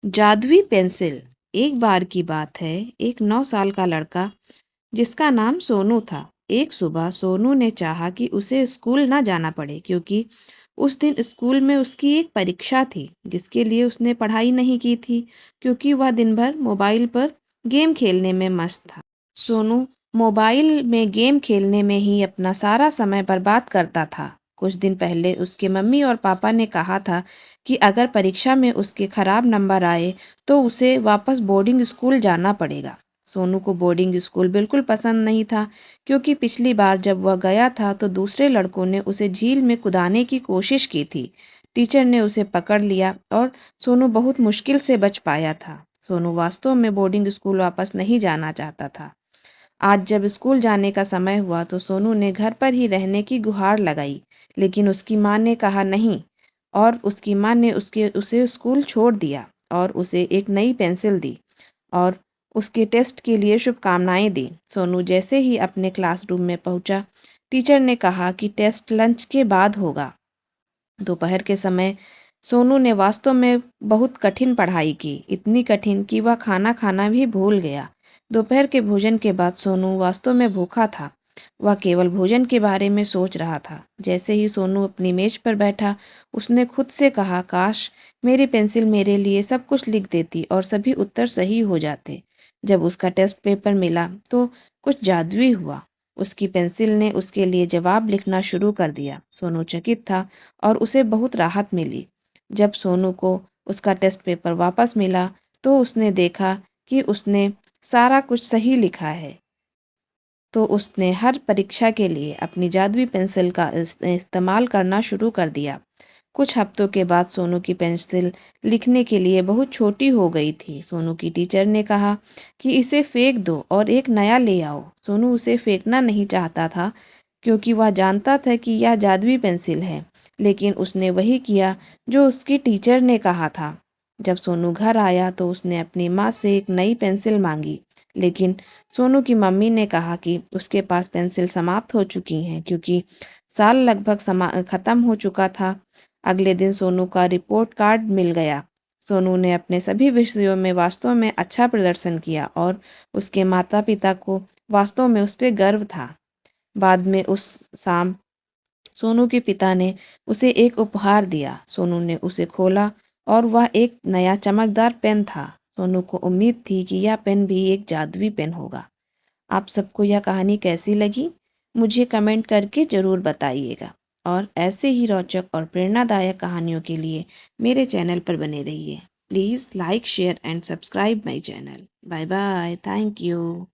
जादुई पेंसिल। एक बार की बात है, एक 9 साल का लड़का जिसका नाम सोनू था। एक सुबह सोनू ने चाहा कि उसे स्कूल ना जाना पड़े क्योंकि उस दिन स्कूल में उसकी एक परीक्षा थी जिसके लिए उसने पढ़ाई नहीं की थी क्योंकि वह दिन भर मोबाइल पर गेम खेलने में मस्त था। सोनू मोबाइल में गेम खेलने में ही अपना सारा समय बर्बाद करता था। कुछ दिन पहले उसके मम्मी और पापा ने कहा था कि अगर परीक्षा में उसके खराब नंबर आए तो उसे वापस बोर्डिंग स्कूल जाना पड़ेगा। सोनू को बोर्डिंग स्कूल बिल्कुल पसंद नहीं था क्योंकि पिछली बार जब वह गया था तो दूसरे लड़कों ने उसे झील में कूदाने की कोशिश की थी। टीचर ने उसे पकड़ लिया और सोनू बहुत मुश्किल से बच पाया था। सोनू वास्तव में बोर्डिंग स्कूल वापस नहीं जाना चाहता था। आज जब स्कूल जाने का समय हुआ तो सोनू ने घर पर ही रहने की गुहार लगाई, लेकिन उसकी माँ ने कहा नहीं और उसकी माँ ने उसे स्कूल छोड़ दिया और उसे एक नई पेंसिल दी और उसके टेस्ट के लिए शुभकामनाएं दी। सोनू जैसे ही अपने क्लासरूम में पहुंचा, टीचर ने कहा कि टेस्ट लंच के बाद होगा। दोपहर के समय सोनू ने वास्तव में बहुत कठिन पढ़ाई की, इतनी कठिन कि वह खाना खाना भी भूल गया। दोपहर के भोजन के बाद सोनू वास्तव में भूखा था। वह केवल भोजन के बारे में सोच रहा था। जैसे ही सोनू अपनी मेज पर बैठा, उसने खुद से कहा, काश मेरी पेंसिल मेरे लिए सब कुछ लिख देती और सभी उत्तर सही हो जाते। जब उसका टेस्ट पेपर मिला तो कुछ जादुई हुआ। उसकी पेंसिल ने उसके लिए जवाब लिखना शुरू कर दिया। सोनू चकित था और उसे बहुत राहत मिली। जब सोनू को उसका टेस्ट पेपर वापस मिला तो उसने देखा कि उसने सारा कुछ सही लिखा है। तो उसने हर परीक्षा के लिए अपनी जादुई पेंसिल का इस्तेमाल करना शुरू कर दिया। कुछ हफ्तों के बाद सोनू की पेंसिल लिखने के लिए बहुत छोटी हो गई थी। सोनू की टीचर ने कहा कि इसे फेंक दो और एक नया ले आओ। सोनू उसे फेंकना नहीं चाहता था क्योंकि वह जानता था कि यह जादुई पेंसिल है, लेकिन उसने वही किया जो उसकी टीचर ने कहा था। जब सोनू घर आया तो उसने अपनी माँ से एक नई पेंसिल मांगी, लेकिन सोनू की मम्मी ने कहा कि उसके पास पेंसिल समाप्त हो चुकी हैं क्योंकि साल लगभग खत्म हो चुका था। अगले दिन सोनू का रिपोर्ट कार्ड मिल गया। सोनू ने अपने सभी विषयों में वास्तव में अच्छा प्रदर्शन किया और उसके माता पिता को वास्तव में उस पर गर्व था। बाद में उस शाम सोनू के पिता ने उसे एक उपहार दिया। सोनू ने उसे खोला और वह एक नया चमकदार पेन था। सोनू को उम्मीद थी कि यह पेन भी एक जादुई पेन होगा। आप सबको यह कहानी कैसी लगी? मुझे कमेंट करके ज़रूर बताइएगा और ऐसे ही रोचक और प्रेरणादायक कहानियों के लिए मेरे चैनल पर बने रहिए। Please like, share and subscribe my channel. Bye bye. Thank you.